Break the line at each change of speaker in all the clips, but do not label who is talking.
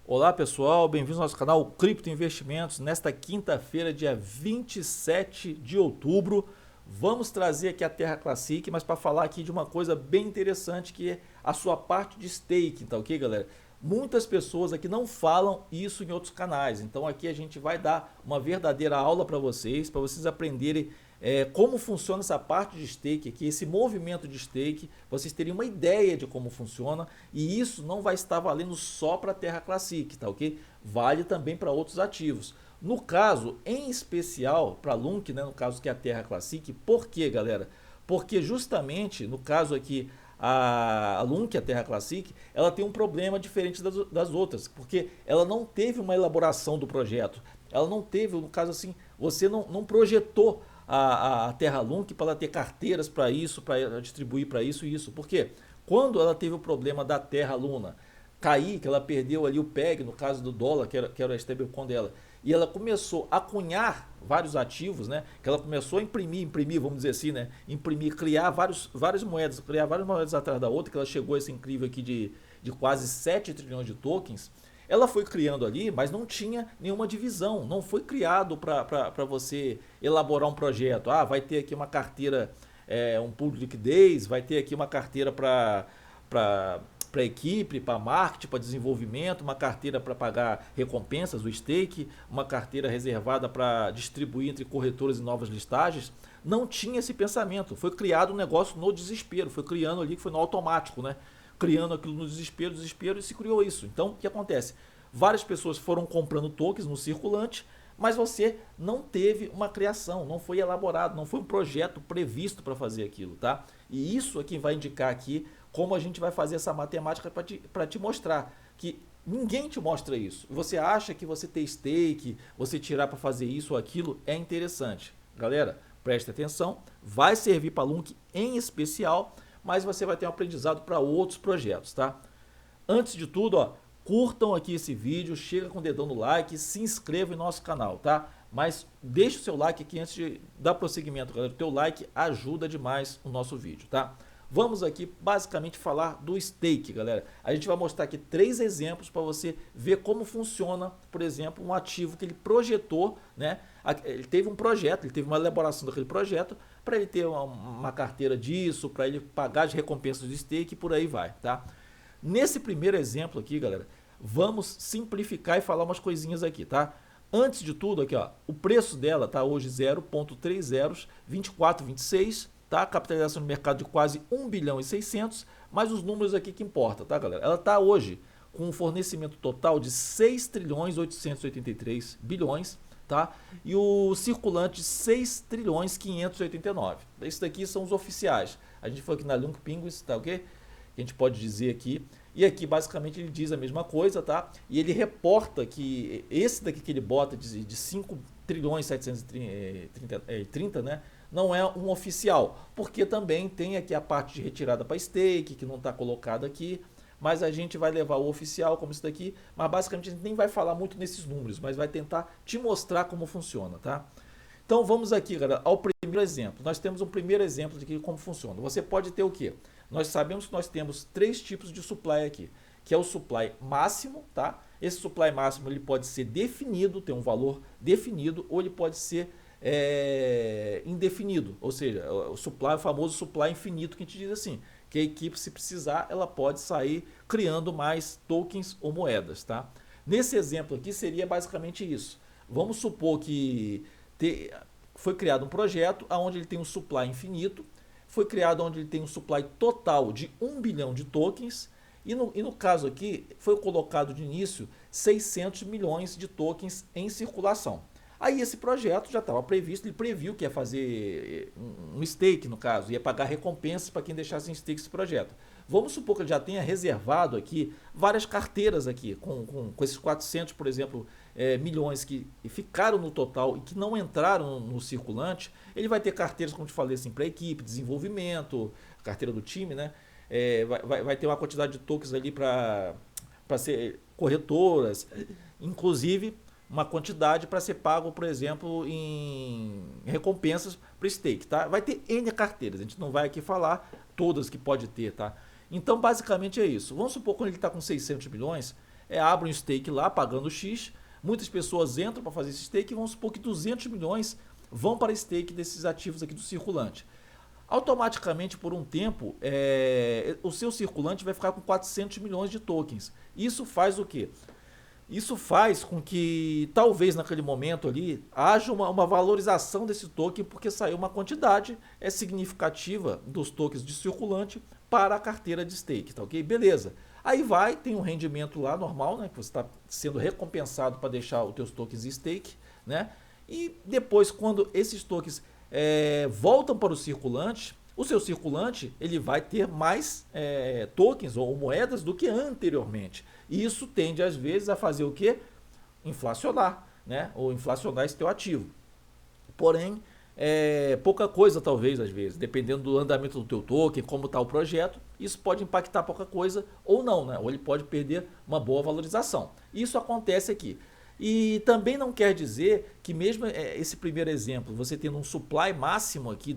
Olá pessoal, bem-vindos ao nosso canal Cripto Investimentos. Nesta quinta-feira, dia 27 de outubro, vamos trazer aqui a Terra Classic, mas para falar aqui de uma coisa bem interessante que é a sua parte de staking, tá ok, galera? Muitas pessoas aqui não falam isso em outros canais, então aqui a gente vai dar uma verdadeira aula para vocês aprenderem como funciona essa parte de stake aqui, esse movimento de stake, vocês terem uma ideia de como funciona, e isso não vai estar valendo só para a Terra Classic, tá ok? Vale também para outros ativos. No caso, em especial para a Lunk, né, no caso que é a Terra Classic, por quê, galera? Porque justamente, no caso aqui, a Lunk, a Terra Classic, ela tem um problema diferente das outras, porque ela não teve uma elaboração do projeto, ela não teve, no caso assim, você não projetou a Terra Lunk para ela ter carteiras para isso, para distribuir para isso e isso. Por quê? Quando ela teve o problema da Terra Luna cair, que ela perdeu ali o PEG, no caso do dólar, que era a stablecoin dela, e ela começou a cunhar vários ativos, né? Que ela começou a imprimir, vamos dizer assim, né? Imprimir, criar várias moedas atrás da outra, que ela chegou a esse incrível aqui de quase 7 trilhões de tokens. Ela foi criando ali, mas não tinha nenhuma divisão, não foi criado para você elaborar um projeto. Ah, vai ter aqui uma carteira, um pool de liquidez, vai ter aqui uma carteira para equipe, para marketing, para desenvolvimento, uma carteira para pagar recompensas, o stake, uma carteira reservada para distribuir entre corretoras e novas listagens. Não tinha esse pensamento, foi criado um negócio no desespero, foi criando ali, que foi no automático, né? Criando aquilo no desespero e se criou isso. Então, o que acontece? Várias pessoas foram comprando tokens no circulante, mas você não teve uma criação, não foi elaborado, não foi um projeto previsto para fazer aquilo, tá? E isso é que vai indicar aqui como a gente vai fazer essa matemática para te mostrar que ninguém te mostra isso. Você acha que você ter stake, você tirar para fazer isso ou aquilo é interessante. Galera, preste atenção, vai servir para Lunk em especial, mas você vai ter um aprendizado para outros projetos, tá? Antes de tudo, ó, curtam aqui esse vídeo, chega com o dedão no like, se inscreva em nosso canal, tá? Mas deixa o seu like aqui antes de dar prosseguimento, galera. O teu like ajuda demais o nosso vídeo, tá? Vamos aqui basicamente falar do stake, galera. A gente vai mostrar aqui 3 exemplos para você ver como funciona, por exemplo, um ativo que ele projetou, né? Ele teve um projeto, ele teve uma elaboração daquele projeto para ele ter uma carteira disso, para ele pagar as recompensas do stake e por aí vai, tá? Nesse primeiro exemplo aqui, galera, vamos simplificar e falar umas coisinhas aqui, tá? Antes de tudo, aqui, ó, o preço dela tá hoje 0,302426, tá? Capitalização de mercado de quase 1 bilhão e 600, mas os números aqui que importa, tá, galera? Ela tá hoje com um fornecimento total de 6 trilhões 883 bilhões, tá? E o circulante 6 trilhões 589. Esses daqui são os oficiais. A gente foi aqui na Lunk Penguins, tá ok? Que a gente pode dizer aqui. E aqui basicamente ele diz a mesma coisa, tá? E ele reporta que esse daqui que ele bota de 5 trilhões 730, né? Não é um oficial, porque também tem aqui a parte de retirada para stake, que não está colocada aqui, mas a gente vai levar o oficial como isso daqui, mas basicamente a gente nem vai falar muito nesses números, mas vai tentar te mostrar como funciona, tá? Então vamos aqui, galera, ao primeiro exemplo. Nós temos um primeiro exemplo de como funciona. Você pode ter o quê? Nós sabemos que nós temos 3 tipos de supply aqui, que é o supply máximo, tá? Esse supply máximo ele pode ser definido, tem um valor definido, ou ele pode ser indefinido, ou seja, o famoso supply infinito que a gente diz assim, que a equipe, se precisar, ela pode sair criando mais tokens ou moedas, tá? Nesse exemplo aqui seria basicamente isso. Vamos supor que foi criado um projeto onde ele tem um supply infinito, foi criado onde ele tem um supply total de 1 bilhão de tokens, e no caso aqui foi colocado de início 600 milhões de tokens em circulação. Aí esse projeto já estava previsto, ele previu que ia fazer um stake, no caso, ia pagar recompensas para quem deixasse em stake esse projeto. Vamos supor que ele já tenha reservado aqui várias carteiras aqui, com esses 400, por exemplo, milhões que ficaram no total e que não entraram no circulante. Ele vai ter carteiras, como te falei, assim, para equipe, desenvolvimento, carteira do time, né? Vai ter uma quantidade de tokens ali para ser corretoras, inclusive uma quantidade para ser pago, por exemplo, em recompensas para stake, tá? Vai ter N carteiras, a gente não vai aqui falar todas que pode ter, tá? Então, basicamente é isso. Vamos supor que quando ele está com 600 milhões, abre um stake lá, pagando X, muitas pessoas entram para fazer esse stake e vamos supor que 200 milhões vão para stake desses ativos aqui do circulante. Automaticamente, por um tempo, o seu circulante vai ficar com 400 milhões de tokens. Isso faz o quê? Isso faz com que, talvez naquele momento ali, haja uma valorização desse token, porque saiu uma quantidade significativa dos tokens de circulante para a carteira de stake, tá ok? Beleza. Aí tem um rendimento lá normal, né? Que você está sendo recompensado para deixar os teus tokens em stake, né? E depois, quando esses tokens voltam para o circulante, o seu circulante ele vai ter mais tokens ou moedas do que anteriormente. E isso tende, às vezes, a fazer o quê? Inflacionar, né? Ou inflacionar esse teu ativo. Porém, pouca coisa talvez, às vezes, dependendo do andamento do teu token, como está o projeto, isso pode impactar pouca coisa ou não, né? Ou ele pode perder uma boa valorização. Isso acontece aqui. E também não quer dizer que mesmo esse primeiro exemplo, você tendo um supply máximo aqui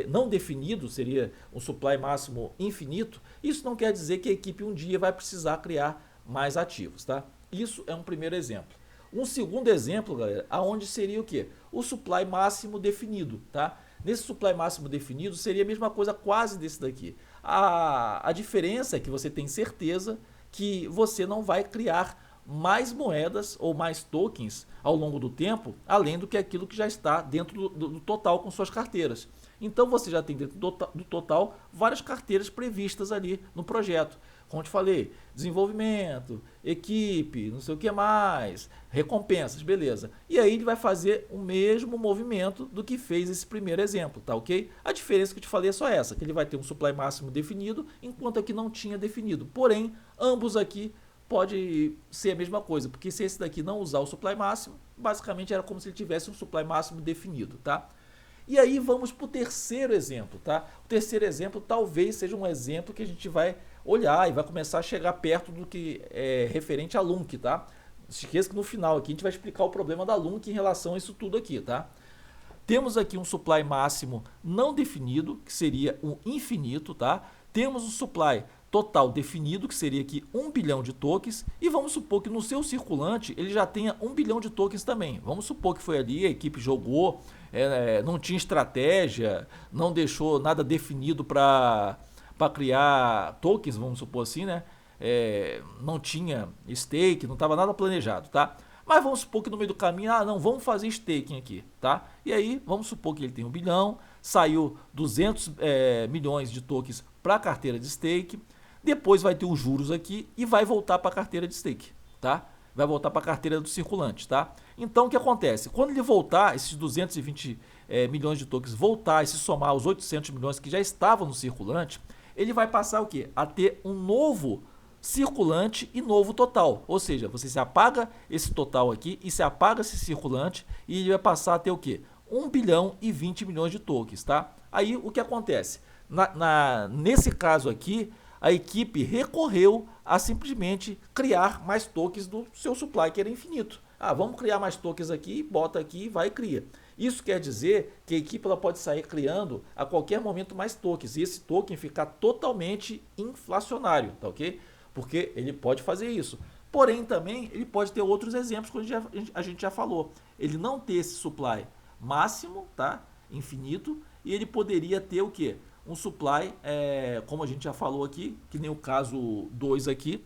não definido, seria um supply máximo infinito, isso não quer dizer que a equipe um dia vai precisar criar mais ativos, tá? Isso é um primeiro exemplo. Um segundo exemplo, galera, aonde seria o quê? O supply máximo definido, tá? Nesse supply máximo definido seria a mesma coisa quase desse daqui. A diferença é que você tem certeza que você não vai criar mais moedas ou mais tokens ao longo do tempo, além do que aquilo que já está dentro do total com suas carteiras. Então você já tem dentro do total várias carteiras previstas ali no projeto. Como eu te falei, desenvolvimento, equipe, não sei o que mais, recompensas, beleza. E aí ele vai fazer o mesmo movimento do que fez esse primeiro exemplo, tá ok? A diferença que eu te falei é só essa, que ele vai ter um supply máximo definido, enquanto aqui não tinha definido. Porém, ambos aqui pode ser a mesma coisa, porque se esse daqui não usar o supply máximo, basicamente era como se ele tivesse um supply máximo definido, tá? E aí vamos para o terceiro exemplo, tá? O terceiro exemplo talvez seja um exemplo que a gente vai olhar e vai começar a chegar perto do que é referente a LUNC, tá? Não se esqueça que no final aqui a gente vai explicar o problema da LUNC em relação a isso tudo aqui, tá? Temos aqui um supply máximo não definido, que seria um infinito, tá? Temos um supply total definido, que seria aqui 1 bilhão de tokens, e vamos supor que no seu circulante ele já tenha 1 bilhão de tokens também. Vamos supor que foi ali, a equipe jogou, não tinha estratégia, não deixou nada definido para criar tokens, vamos supor assim, né? Não tinha stake, não estava nada planejado, tá? Mas vamos supor que no meio do caminho, não, vamos fazer staking aqui, tá? E aí, vamos supor que ele tem 1 bilhão, saiu 200 milhões de tokens para a carteira de stake, depois vai ter os juros aqui e vai voltar para a carteira de stake, tá? Vai voltar para a carteira do circulante, tá? Então, o que acontece? Quando ele voltar, esses 220 milhões de tokens voltar e se somar aos 800 milhões que já estavam no circulante, ele vai passar o quê? A ter um novo circulante e novo total. Ou seja, você se apaga esse total aqui e se apaga esse circulante e ele vai passar a ter o quê? 1 bilhão e 20 milhões de tokens, tá? Aí, o que acontece? Nesse caso aqui, a equipe recorreu a simplesmente criar mais tokens do seu supply, que era infinito. Vamos criar mais tokens aqui, bota aqui, vai e cria. Isso quer dizer que a equipe ela pode sair criando a qualquer momento mais tokens, e esse token ficar totalmente inflacionário, tá ok? Porque ele pode fazer isso. Porém, também, ele pode ter outros exemplos, como a gente já falou. Ele não ter esse supply máximo, tá? Infinito, e ele poderia ter o quê? Um supply, como a gente já falou aqui, que nem o caso 2 aqui,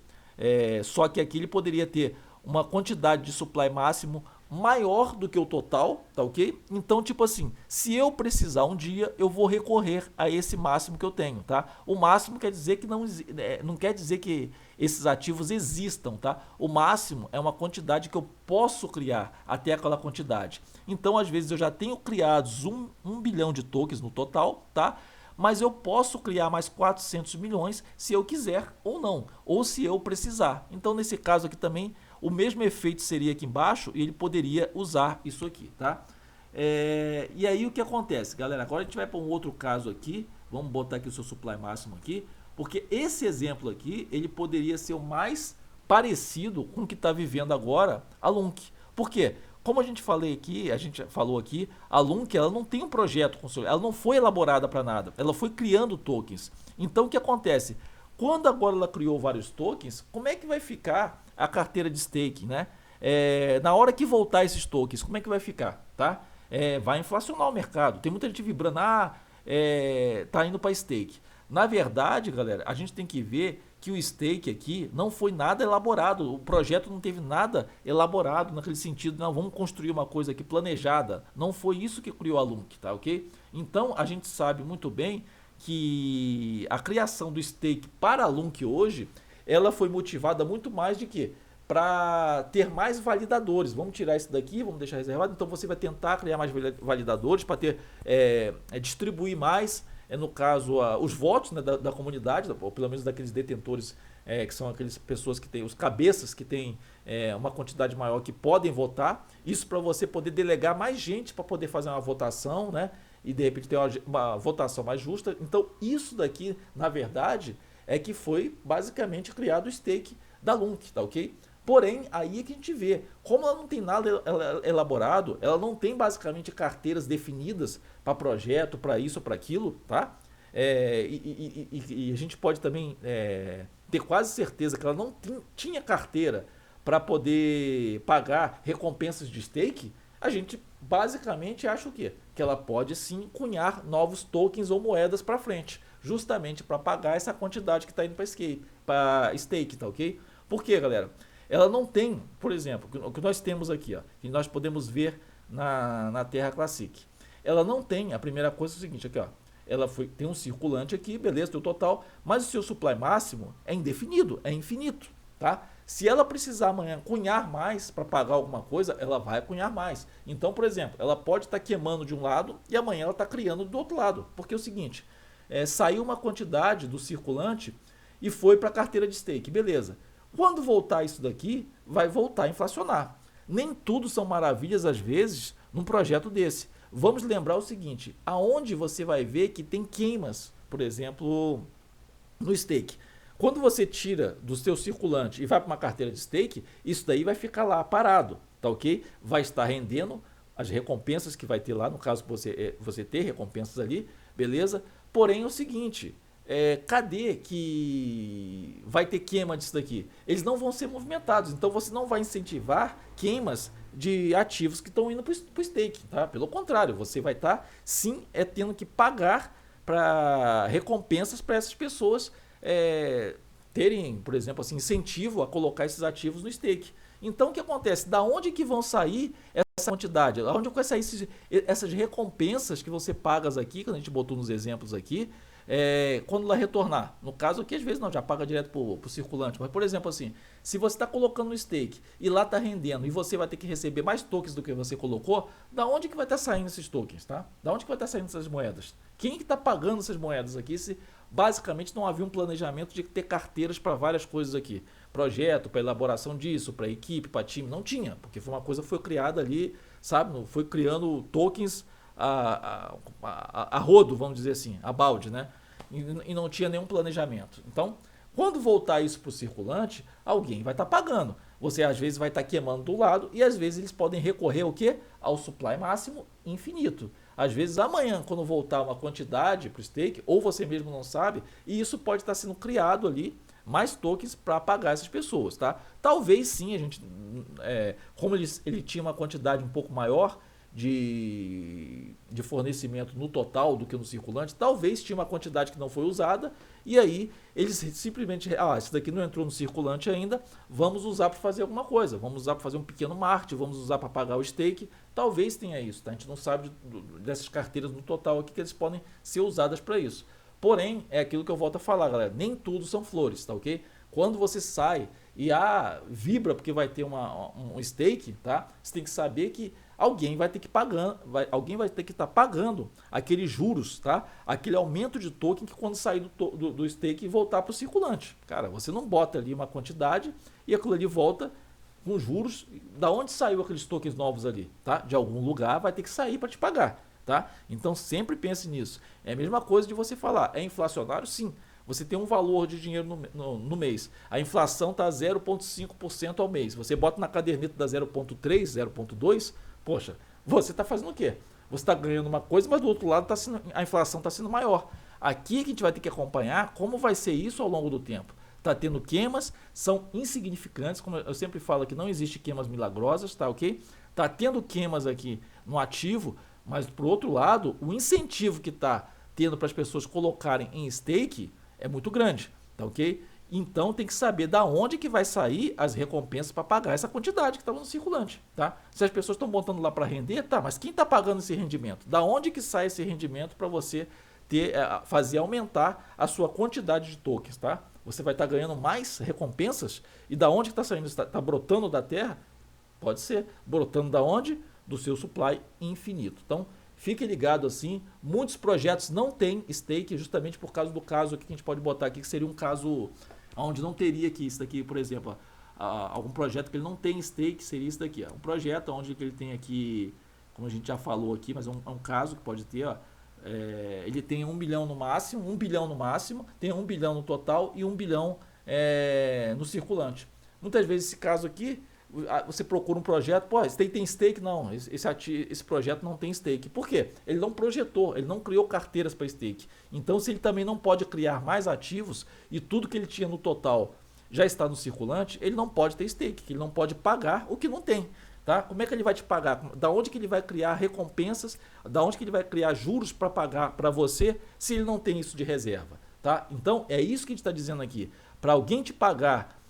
só que aqui ele poderia ter uma quantidade de supply máximo maior do que o total, tá ok? Então, tipo assim, se eu precisar um dia, eu vou recorrer a esse máximo que eu tenho, tá? O máximo quer dizer que não quer dizer que esses ativos existam, tá? O máximo é uma quantidade que eu posso criar até aquela quantidade. Então, às vezes, eu já tenho criados 1 bilhão de tokens no total, tá? Mas eu posso criar mais 400 milhões se eu quiser ou não, ou se eu precisar. Então, nesse caso aqui também, o mesmo efeito seria aqui embaixo e ele poderia usar isso aqui, tá? E aí o que acontece, galera? Agora a gente vai para um outro caso aqui, vamos botar aqui o seu supply máximo aqui, porque esse exemplo aqui, ele poderia ser o mais parecido com o que está vivendo agora a LUNC. Por quê? Como a gente falou aqui, a LUNC ela não tem um projeto, ela não foi elaborada para nada, ela foi criando tokens. Então o que acontece? Quando agora ela criou vários tokens, como é que vai ficar a carteira de staking, né? Na hora que voltar esses tokens, como é que vai ficar, tá? Vai inflacionar o mercado. Tem muita gente vibrando, tá indo para stake. Na verdade, galera, a gente tem que ver que o stake aqui não foi nada elaborado. O projeto não teve nada elaborado naquele sentido, não, vamos construir uma coisa aqui planejada. Não foi isso que criou a Lunk, tá ok? Então, a gente sabe muito bem que a criação do stake para a Lunk hoje, ela foi motivada muito mais de quê? Para ter mais validadores. Vamos tirar isso daqui, vamos deixar reservado. Então você vai tentar criar mais validadores para ter distribuir mais, no caso, os votos, né, da comunidade, ou pelo menos daqueles detentores, que são aquelas pessoas que têm, os cabeças que têm uma quantidade maior que podem votar. Isso para você poder delegar mais gente para poder fazer uma votação, né? E de repente ter uma votação mais justa. Então isso daqui, na verdade, é que foi basicamente criado o stake da Lunk, tá ok? Porém, aí é que a gente vê, como ela não tem nada elaborado, ela não tem basicamente carteiras definidas para projeto, para isso ou para aquilo, tá? E a gente pode também ter quase certeza que ela não tinha carteira para poder pagar recompensas de stake. A gente basicamente acha o quê? Que ela pode sim cunhar novos tokens ou moedas para frente, justamente para pagar essa quantidade que está indo para stake, tá ok? Por quê, galera? Ela não tem, por exemplo, o que nós temos aqui, ó, que nós podemos ver na Terra Classic. Ela não tem, a primeira coisa é o seguinte, aqui, ó, ela tem um circulante aqui, beleza, tem o total, mas o seu supply máximo é indefinido, é infinito, tá? Se ela precisar amanhã cunhar mais para pagar alguma coisa, ela vai cunhar mais. Então, por exemplo, ela pode estar queimando de um lado e amanhã ela está criando do outro lado. Porque é o seguinte, saiu uma quantidade do circulante e foi para a carteira de stake, beleza. Quando voltar isso daqui, vai voltar a inflacionar. Nem tudo são maravilhas, às vezes, num projeto desse. Vamos lembrar o seguinte, aonde você vai ver que tem queimas, por exemplo, no stake. Quando você tira do seu circulante e vai para uma carteira de stake, isso daí vai ficar lá parado, tá ok? Vai estar rendendo as recompensas que vai ter lá, no caso que você ter recompensas ali, beleza? Porém é o seguinte, cadê que vai ter queima disso daqui? Eles não vão ser movimentados, então você não vai incentivar queimas de ativos que estão indo para o stake, tá? Pelo contrário, você vai estar sim tendo que pagar para recompensas para essas pessoas terem, por exemplo, assim, incentivo a colocar esses ativos no stake. Então o que acontece? Da onde que vão sair essa quantidade? Onde vai sair essas recompensas que você pagas aqui, que a gente botou nos exemplos aqui, quando ela retornar? No caso aqui, às vezes não, já paga direto para o circulante. Mas, por exemplo, assim, se você está colocando no stake e lá está rendendo e você vai ter que receber mais tokens do que você colocou, da onde que vai estar saindo esses tokens, tá? Da onde que vai estar saindo essas moedas? Quem que está pagando essas moedas aqui se basicamente não havia um planejamento de ter carteiras para várias coisas aqui? Projeto, para elaboração disso, para equipe, para time, não tinha, porque foi uma coisa que foi criada ali, sabe? Foi criando tokens a rodo, vamos dizer assim, a balde, né? E não tinha nenhum planejamento. Então, quando voltar isso para o circulante, alguém vai estar pagando. Você às vezes vai estar queimando do lado e às vezes eles podem recorrer ao quê? Ao supply máximo infinito. Às vezes amanhã, quando voltar uma quantidade para o stake, ou você mesmo não sabe, e isso pode estar sendo criado ali, mais tokens para pagar essas pessoas, tá? Talvez sim, a gente, como ele tinha uma quantidade um pouco maior de fornecimento no total do que no circulante, talvez tinha uma quantidade que não foi usada, e aí eles simplesmente, isso daqui não entrou no circulante ainda, vamos usar para fazer alguma coisa, vamos usar para fazer um pequeno marketing, vamos usar para pagar o stake, talvez tenha isso, tá? A gente não sabe dessas carteiras no total aqui que eles podem ser usadas para isso. Porém, é aquilo que eu volto a falar, galera, nem tudo são flores, tá ok? Quando você sai e vibra porque vai ter um stake, tá? Você tem que saber que alguém vai ter que alguém vai ter que estar pagando aqueles juros, tá? Aquele aumento de token que quando sair do stake e voltar para o circulante. Cara, você não bota ali uma quantidade e aquilo ali volta com juros. Da onde saiu aqueles tokens novos ali, tá? De algum lugar vai ter que sair para te pagar, tá? Então sempre pense nisso. É a mesma coisa de você falar, é inflacionário? Sim. Você tem um valor de dinheiro no mês. A inflação está 0,5% ao mês. Você bota na caderneta da 0,3%, 0,2%, poxa, você está fazendo o quê? Você está ganhando uma coisa, mas do outro lado a inflação está sendo maior. Aqui que a gente vai ter que acompanhar como vai ser isso ao longo do tempo. Está tendo queimas, são insignificantes, como eu sempre falo aqui, não existe queimas milagrosas, tá ok? Está tendo queimas aqui no ativo, mas por outro lado, o incentivo que está tendo para as pessoas colocarem em stake é muito grande, tá ok? Então tem que saber da onde que vai sair as recompensas para pagar essa quantidade que estava no circulante, tá? Se as pessoas estão botando lá para render, tá, mas quem está pagando esse rendimento? Da onde que sai esse rendimento para você fazer aumentar a sua quantidade de tokens, tá? Você vai estar ganhando mais recompensas e da onde que está saindo? Está brotando da terra? Pode ser. Brotando da onde? Do seu supply infinito. Então, fique ligado assim. Muitos projetos não têm stake justamente por causa do caso aqui que a gente pode botar aqui, que seria um caso onde não teria aqui isso daqui, por exemplo, algum projeto que ele não tem stake, seria isso daqui. Ó. Um projeto onde ele tem aqui, como a gente já falou aqui, mas é um caso que pode ter, ó, ele tem 1 bilhão no máximo, 1 bilhão no máximo, tem 1 bilhão no total e 1 bilhão no circulante. Muitas vezes esse caso aqui, você procura um projeto, pô, esse tem stake? Não, esse projeto não tem stake. Por quê? Ele não projetou, ele não criou carteiras para stake. Então, se ele também não pode criar mais ativos e tudo que ele tinha no total já está no circulante, ele não pode ter stake, ele não pode pagar o que não tem. Tá? Como é que ele vai te pagar? Da onde que ele vai criar recompensas? Da onde que ele vai criar juros para pagar para você se ele não tem isso de reserva? Tá? Então, é isso que a gente está dizendo aqui. Para alguém te pagar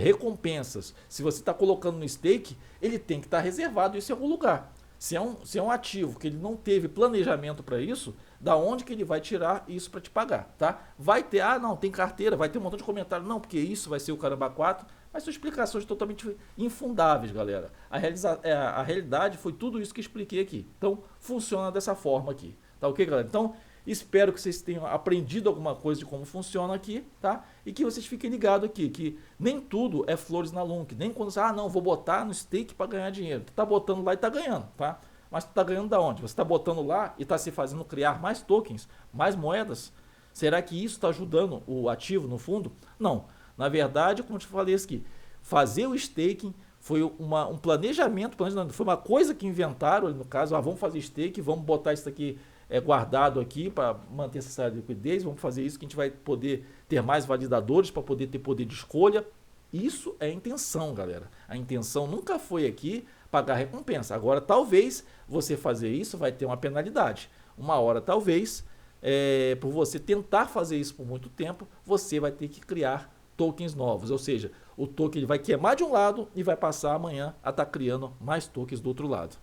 recompensas, se você está colocando no stake, ele tem que estar reservado isso em algum lugar. Se é um ativo que ele não teve planejamento para isso, da onde que ele vai tirar isso para te pagar? Tá? Vai ter, não, tem carteira, vai ter um montão de comentário, não, porque isso vai ser o caramba 4, mas são explicações totalmente infundáveis, galera. A realidade foi tudo isso que expliquei aqui. Então, funciona dessa forma aqui. Tá ok, galera? Então, espero que vocês tenham aprendido alguma coisa de como funciona aqui, tá? E que vocês fiquem ligados aqui, que nem tudo é flores na Lunk. Nem quando você, não, vou botar no stake para ganhar dinheiro. Tu tá botando lá e tá ganhando, tá? Mas tu tá ganhando da onde? Você tá botando lá e tá se fazendo criar mais tokens, mais moedas? Será que isso está ajudando o ativo no fundo? Não. Na verdade, como eu te falei aqui, fazer o staking foi um planejamento, foi uma coisa que inventaram, no caso, vamos fazer stake, vamos botar isso aqui guardado aqui para manter essa liquidez, vamos fazer isso que a gente vai poder ter mais validadores para poder ter poder de escolha. Isso é a intenção, galera. A intenção nunca foi aqui pagar recompensa. Agora, talvez você fazer isso vai ter uma penalidade. Uma hora, talvez, por você tentar fazer isso por muito tempo, você vai ter que criar tokens novos, ou seja, o token ele vai queimar de um lado e vai passar amanhã a estar criando mais tokens do outro lado.